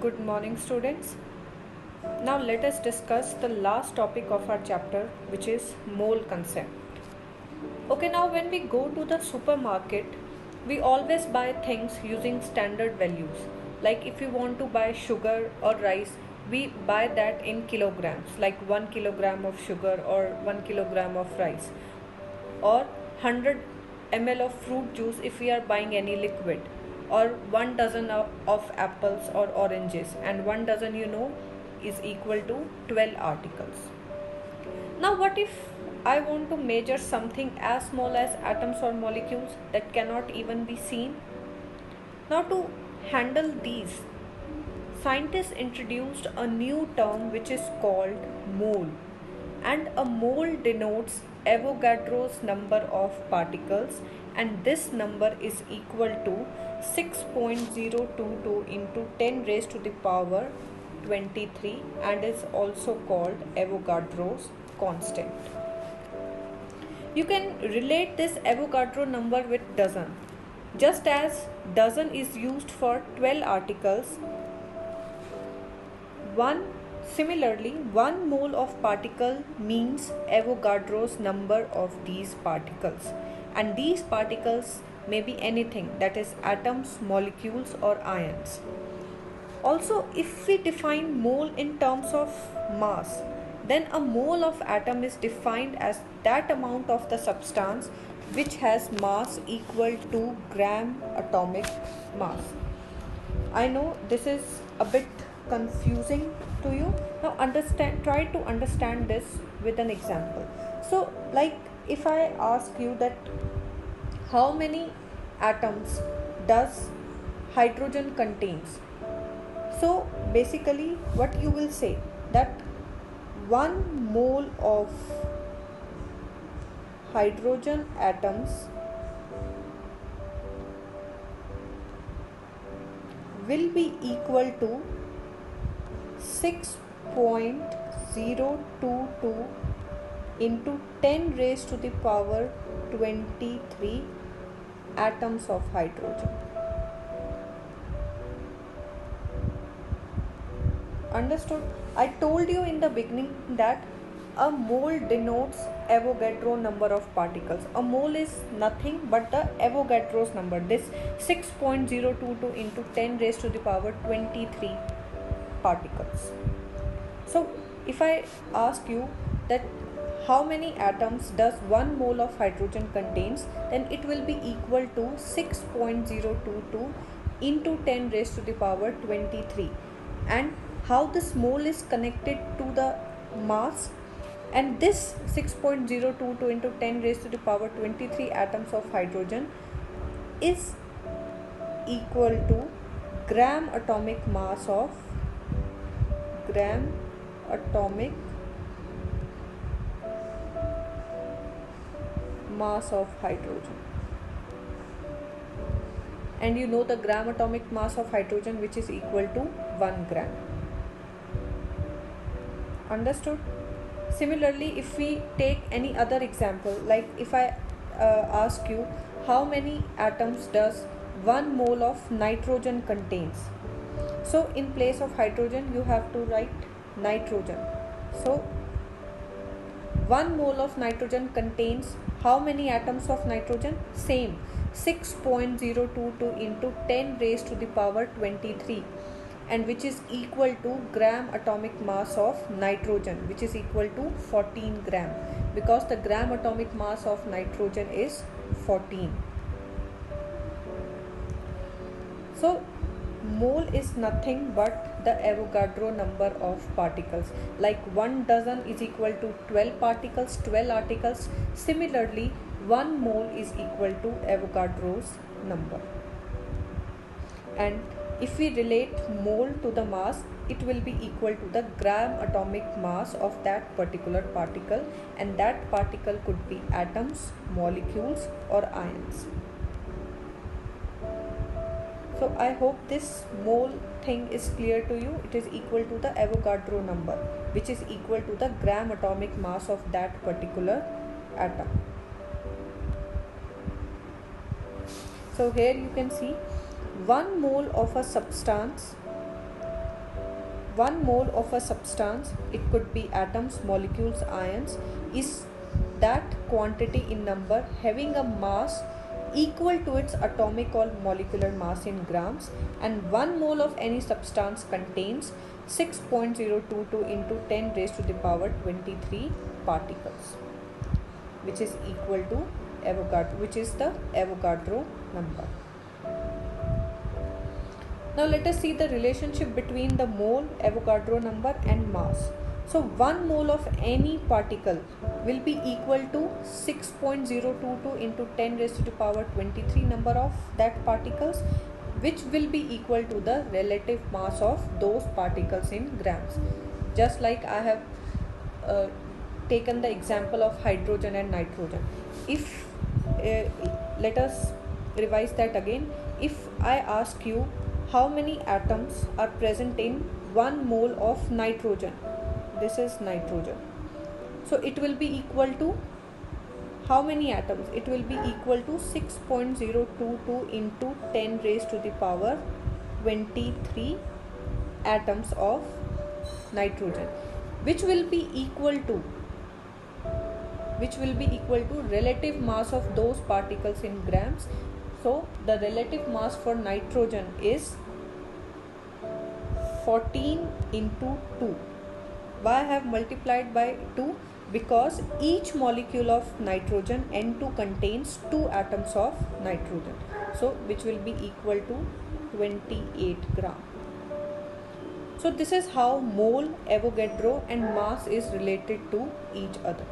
Good morning, students. Now let us discuss the last topic of our chapter, which is mole concept. Okay, now when we go to the supermarket, we always buy things using standard values. Like if we want to buy sugar or rice, we buy that in kilograms, like 1 kilogram of sugar or 1 kilogram of rice, or 100 ml of fruit juice if we are buying any liquid, or 1 dozen of apples or oranges, and 1 dozen is equal to 12 articles. Now what if I want to measure something as small as atoms or molecules that cannot even be seen? Now to handle these, scientists introduced a new term which is called mole, and a mole denotes Avogadro's number of particles, and this number is equal to 6.022 into 10 raised to the power 23 and is also called Avogadro's constant. You can relate this Avogadro number with dozen. Just as dozen is used for 12 articles, Similarly, 1 mole of particle means Avogadro's number of these particles, and these particles may be anything, that is atoms, molecules or ions. Also, if we define mole in terms of mass, then a mole of atom is defined as that amount of the substance which has mass equal to gram atomic mass. I know this is a bit confusing to you. Now try to understand this with an example. So like if I ask you that how many atoms does hydrogen contains, so basically what you will say that 1 mole of hydrogen atoms will be equal to 6.022 into 10 raised to the power 23 atoms of hydrogen. Understood? I told you in the beginning that a mole denotes Avogadro number of particles. A mole is nothing but the Avogadro's number, this 6.022 into 10 raised to the power 23 particles. So if I ask you that how many atoms does 1 mole of hydrogen contains, then it will be equal to 6.022 into 10 raised to the power 23. And how this mole is connected to the mass, and this 6.022 into 10 raised to the power 23 atoms of hydrogen is equal to gram atomic mass of hydrogen. And you know the gram atomic mass of hydrogen, which is equal to 1 gram. Understood? Similarly, if we take any other example, like if I ask you how many atoms does 1 mole of nitrogen contains, so in place of hydrogen you have to write nitrogen. So 1 mole of nitrogen contains how many atoms of nitrogen? Same, 6.022 into 10 raised to the power 23, and which is equal to gram atomic mass of nitrogen, which is equal to 14 gram, because the gram atomic mass of nitrogen is 14. So mole is nothing but the Avogadro number of particles. Like 1 dozen is equal to 12 particles, 12 articles. Similarly, 1 mole is equal to Avogadro's number. And if we relate mole to the mass, it will be equal to the gram atomic mass of that particular particle, and that particle could be atoms, molecules or ions. So I hope this mole thing is clear to you. It is equal to the Avogadro number, which is equal to the gram atomic mass of that particular atom. So here you can see 1 mole of a substance 1 mole of a substance, it could be atoms, molecules, ions, is that quantity in number having a mass equal to its atomic or molecular mass in grams, and 1 mole of any substance contains 6.022 into 10 raised to the power 23 particles, which is equal to Avogadro, which is the Avogadro number. Now let us see the relationship between the mole, Avogadro number and mass. So 1 mole of any particle will be equal to 6.022 into 10 raised to the power 23 number of that particles, which will be equal to the relative mass of those particles in grams. Just like I have taken the example of hydrogen and nitrogen. If let us revise that again. If I ask you how many atoms are present in 1 mole of nitrogen, this is nitrogen, so it will be equal to how many atoms? It will be equal to 6.022 into 10 raised to the power 23 atoms of nitrogen, which will be equal to relative mass of those particles in grams. So the relative mass for nitrogen is 14 into 2. Why I have multiplied by 2? Because each molecule of nitrogen, N2, contains 2 atoms of nitrogen, so which will be equal to 28 gram. So this is how mole, Avogadro and mass is related to each other.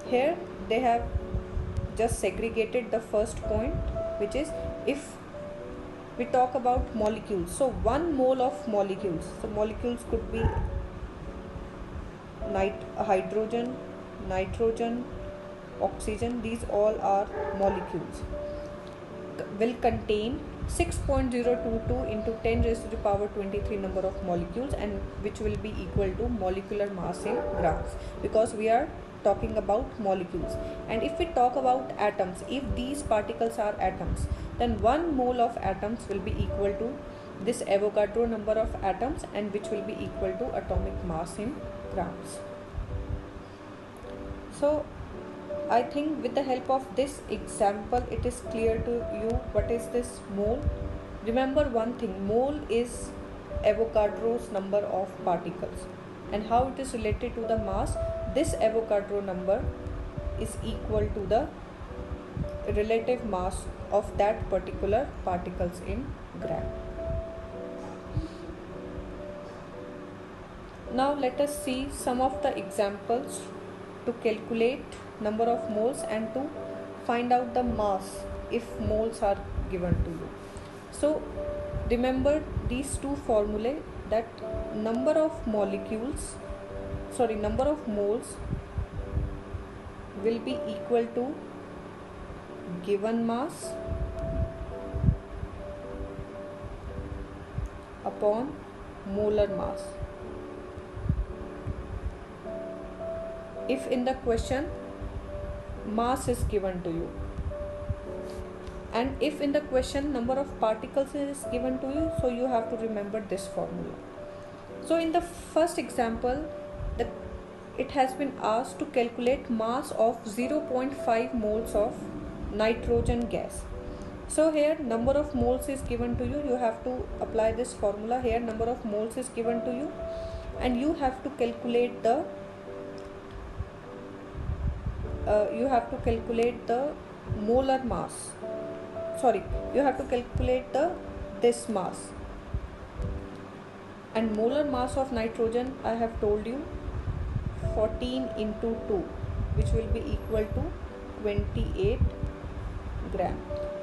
Here they have just segregated the first point, which is if we talk about molecules. So 1 mole of molecules. So molecules could be hydrogen, nitrogen, oxygen. These all are molecules. Will contain 6.022 into 10 raised to the power 23 number of molecules, and which will be equal to molecular mass in grams, because we are talking about molecules. And if we talk about atoms, if these particles are atoms, then 1 mole of atoms will be equal to this Avogadro number of atoms, and which will be equal to atomic mass in grams. So I think with the help of this example, it is clear to you what is this mole. Remember one thing, mole is Avogadro's number of particles, and how it is related to the mass. This Avogadro number is equal to the relative mass of that particular particles in gram. Now let us see some of the examples to calculate number of moles and to find out the mass if moles are given to you. So remember these two formulae, that number of moles will be equal to given mass upon molar mass. If in the question mass is given to you, and if in the question number of particles is given to you, so you have to remember this formula. So in the first example, it has been asked to calculate mass of 0.5 moles of nitrogen gas. So here number of moles is given to you, you have to apply this formula. Here number of moles is given to you, and you have to calculate the molar mass. You have to calculate this mass. And molar mass of nitrogen, I have told you, 14 into 2, which will be equal to 28 gram.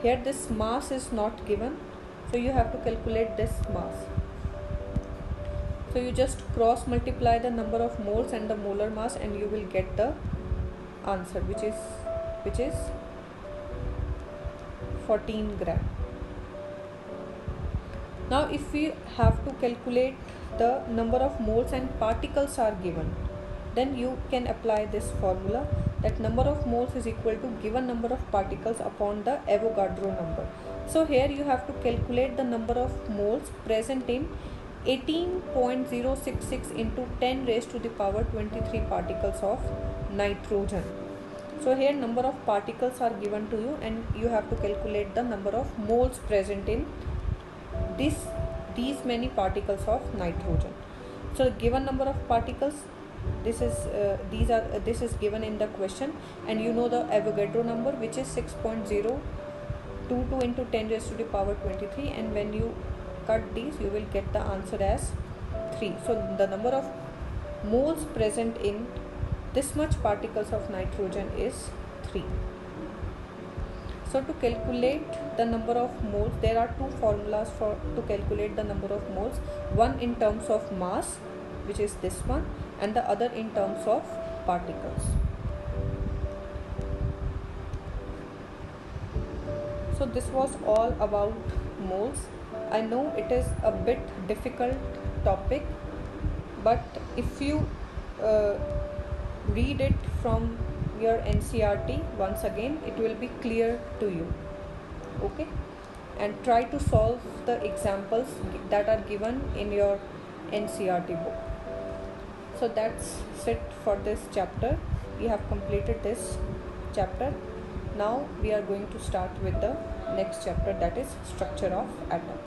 Here this mass is not given, so you have to calculate this mass. So you just cross multiply the number of moles and the molar mass, and you will get the answer, which is 14 gram. Now if we have to calculate the number of moles and particles are given, then you can apply this formula, that number of moles is equal to given number of particles upon the Avogadro number. So here you have to calculate the number of moles present in 18.066 into 10 raised to the power 23 particles of nitrogen. So here number of particles are given to you and you have to calculate the number of moles present in these many particles of nitrogen. So given number of particles, this is given in the question, and you know the Avogadro number, which is 6.022 into 10 raised to the power 23, and when you cut these you will get the answer as 3. So the number of moles present in this much particles of nitrogen is 3. So to calculate the number of moles, there are two formulas to calculate the number of moles. One in terms of mass, which is this one, and the other in terms of particles. So this was all about moles. I know it is a bit difficult topic, but if you read it from your NCERT once again, it will be clear to you. Okay, and try to solve the examples that are given in your NCERT book. So that's it for this chapter. We have completed this chapter. Now we are going to start with the next chapter, that is structure of atom.